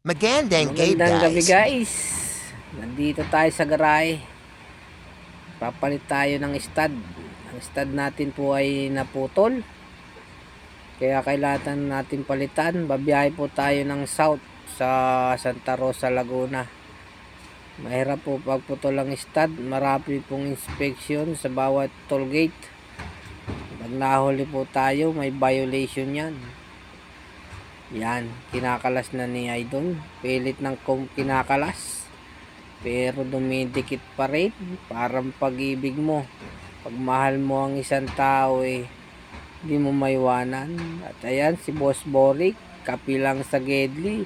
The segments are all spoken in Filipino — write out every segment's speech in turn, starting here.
Magandang gabi, Magandang gabi guys. guys. Nandito tayo sa garahe. Papalit tayo ng stud. Ang stud natin po ay naputol. Kaya kailangan natin palitan. Babiyahe po tayo ng south sa Santa Rosa, Laguna. Mahirap po pagputol ang stud. Marami pong inspection sa bawat toll gate. Pag nahuli po tayo, may violation yan. Yan, kinakalas na ni Idol. Pilit ng kinakalas. Pero dumidikit pa rin. Parang pag-ibig mo. Pag mahal mo ang isang tao di mo maiwanan. At ayan, si Boss Boric. Kapilang sa Gedli.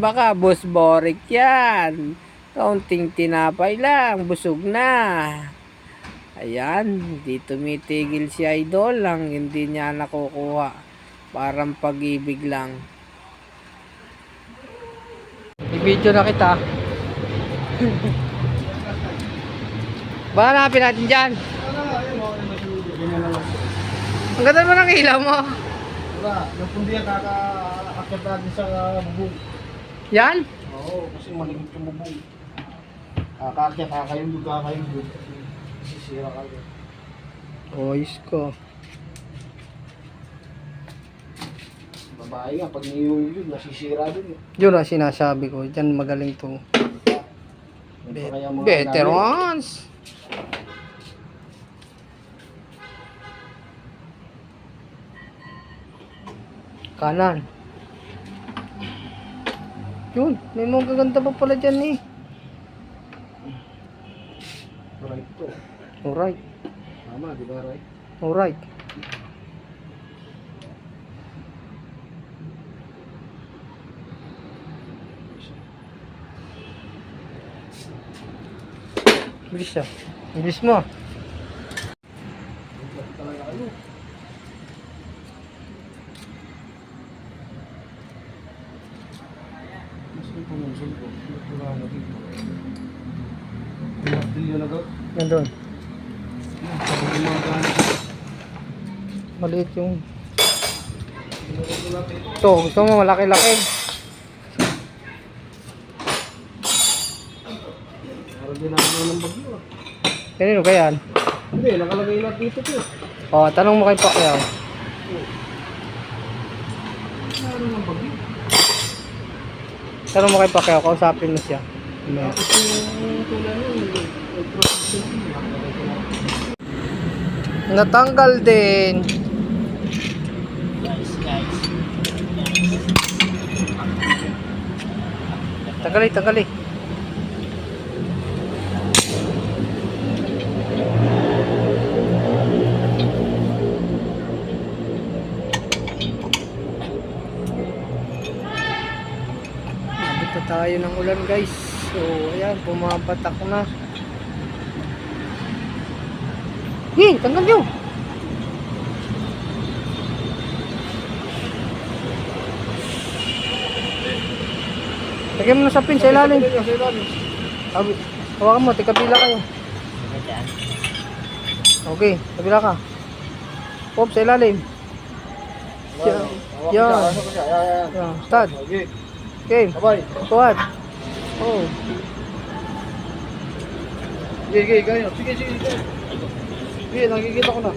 Baka Boss Boric yan. Kaunting tinapay lang. Busog na. Ayan, di tumitigil si Idol lang. Hindi niya nakukuha. Parang pag-ibig lang. I-video na kita. Baka hanapin natin dyan. Ang ganda mo ng ilaw mo. Wala, yung pundi yan kaka-akit natin sa bubong. Yan? Oo, kasi maligit yung bubong. Kakakit, kakayundog. Sisira ka agad. Oyos ko. Babae nga, pag niyulog yun, nasisira din eh. Yun ang sinasabi ko. Diyan magaling to. Kaya mga Veterans. Kanan. Yun, may mga gaganda pa pala dyan eh. right to. Alright, Tama, di ba right? alright. Bilis ah. Bilis mo. Talaga ano? Mas may pumusol ko. Wala na dito. Martilyo na gawin. Nandun. Sabi ko mga gano'n. Maliit yung... Ito, gusto mo malaki-laki. Parang ginagawa ng bagyo ah. Kanino ba yan? Hindi, nakalagay lang dito ko. O, tanong mo kay Pacquiao. Ano ng bagyo? Tanong mo kay Pacquiao, kausapin mo siya. Tapos yung tulad nun, yung process yun. Natanggal din. Tagali. Nabit na tayo ng ulan guys. So, ayan, pumapatak na. Tanggal nyo. Lagyan mo na sa pin sa ilalim. Hawakan mo, tikabila kayo. Okay, kabila ka. Pop sa ilalim. Yan. Yan, start. Okay. Okay, Bye-bye. tuwad. Oh. Sige, ganyan. Sige. Sige, nakikita ko na.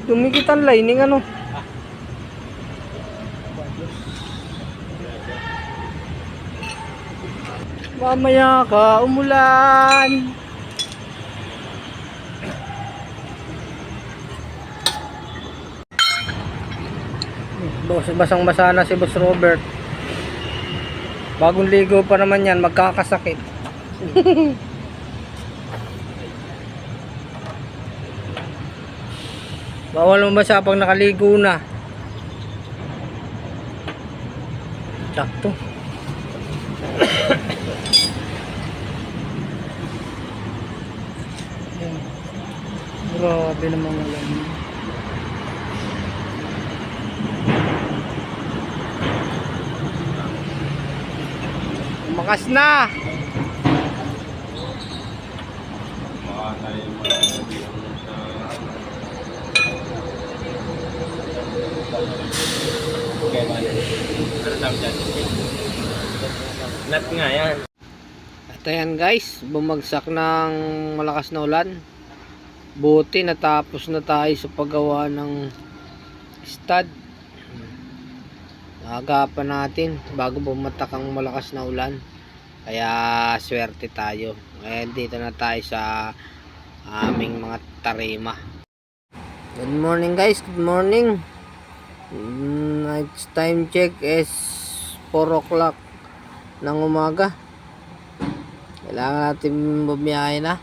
Dumikit ang lining ano. Mamaya ka umulan. Basang-basa na si Boss Robert. Bagong ligo pa naman yan, magkakasakit. Bawal mo basa pag nakaligo na. Sakto. Grabe naman ulan. Makas na. Okay, bali. Ano tawag dyan? Nut nga yan. At ayan guys, bumagsak ng malakas na ulan. Buti natapos na tayo sa paggawa ng stud. Naagapan natin bago bumatak ang malakas na ulan. Kaya swerte tayo. Ngayon dito na tayo sa aming mga tarima. Good morning guys, good morning. Night's time check is 4 o'clock ng umaga. Kailangan natin bumiyahe na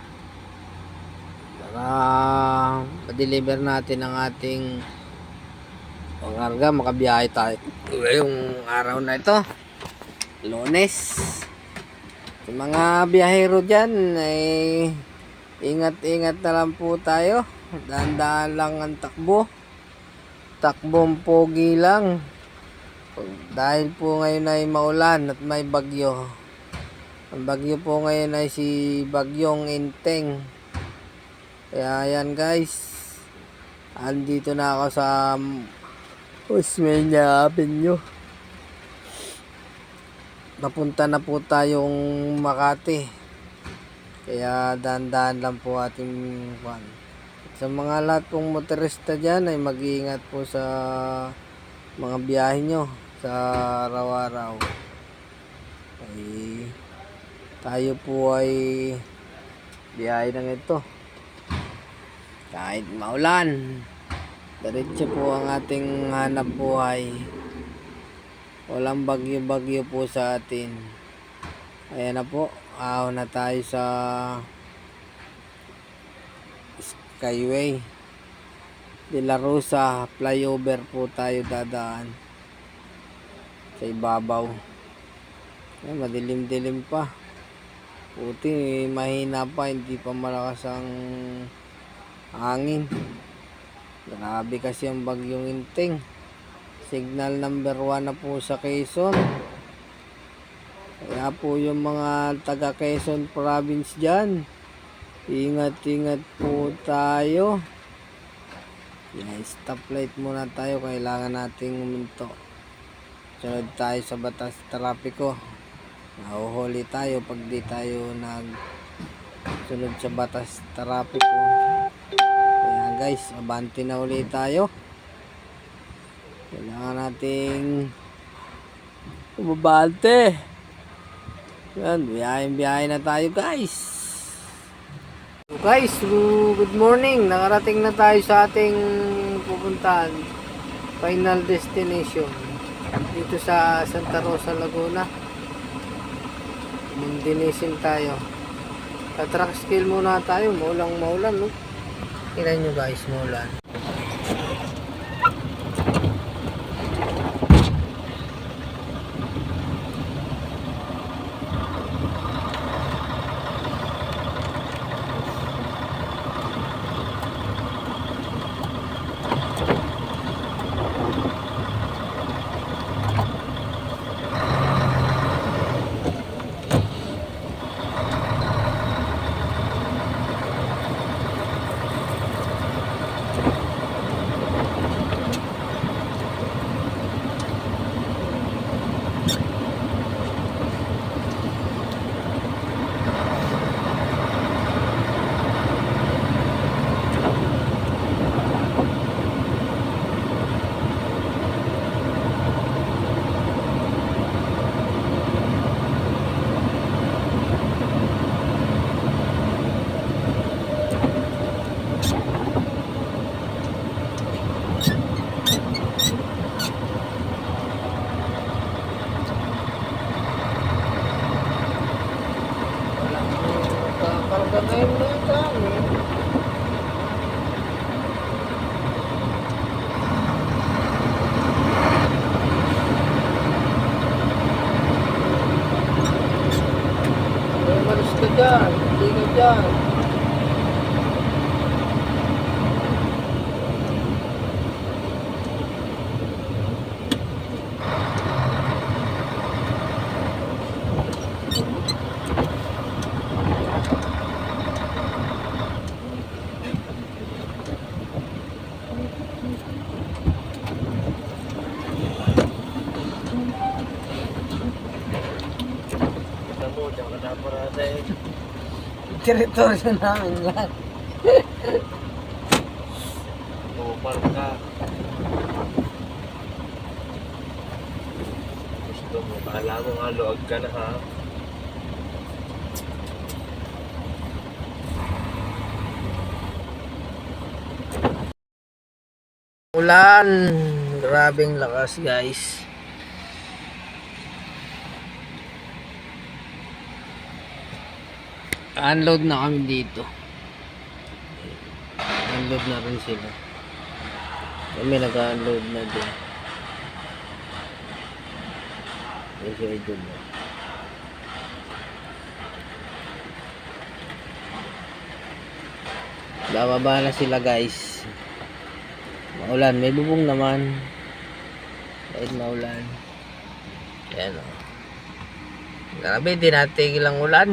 para ma-deliver natin ang ating pangarga. Makabiyahe tayo ngayong araw na ito, Lunes. Sa mga biyahero dyan ay ingat-ingat na lang po tayo. Dahan-dahan lang ang takbo. Takbong pogi lang. Dahil po ngayon ay maulan at may bagyo. Ang bagyo po ngayon ay si Bagyong Inteng. Kaya yan guys, andito na ako sa Osmeña Avenue. Napunta na po tayong Makati. Kaya dahan-dahan lang po ating kwan. Sa mga lahat pong motorista dyan ay mag-iingat po sa mga biyahe nyo sa araw-araw. Ay, tayo po ay biyahe ng ito. Kahit maulan, diretso po ang ating hanap buhay. Walang bagyo-bagyo po sa atin. Ayan na po, ahon na tayo sa Skyway De La Rosa flyover po tayo dadaan sa ibabaw. Ayan, madilim-dilim pa. Buti mahina pa, hindi pa malakas ang hangin. Grabe kasi ang Bagyong Inteng. Signal number 1 na po sa Quezon. Kaya po yung mga taga Quezon province dyan, ingat-ingat po tayo. Yan, stoplight muna tayo. Kailangan nating huminto. Sunod tayo sa batas trapiko. Nahuhuli tayo pag di tayo sunod sa batas trapiko. Kaya guys, abante na ulit tayo. Kailangan nating umabante. Yan, biyahe na tayo guys. So guys, good morning. Nakarating na tayo sa ating pupuntahan. Final destination. Dito sa Santa Rosa, Laguna. Mundinisin tayo. Sa truck scale muna tayo. Maulang-maulan, no? Tingnan nyo guys, maulan. Kaganayin na yung dami. Malis ka dyan. Hindi ka dyan. kasi. Teritoryo namin yan. Kupal ka. Gusto mo, kala mo nga luag ka na ha. Ulan. Grabing lakas guys. Unload na kami dito. Unload na rin sila. Kami nag-unload na din. Medyo idol na. Bababa na sila guys. Maulan, may bubong naman. Kahit maulan. Ayan o. Grabe, di natigil ang ulan.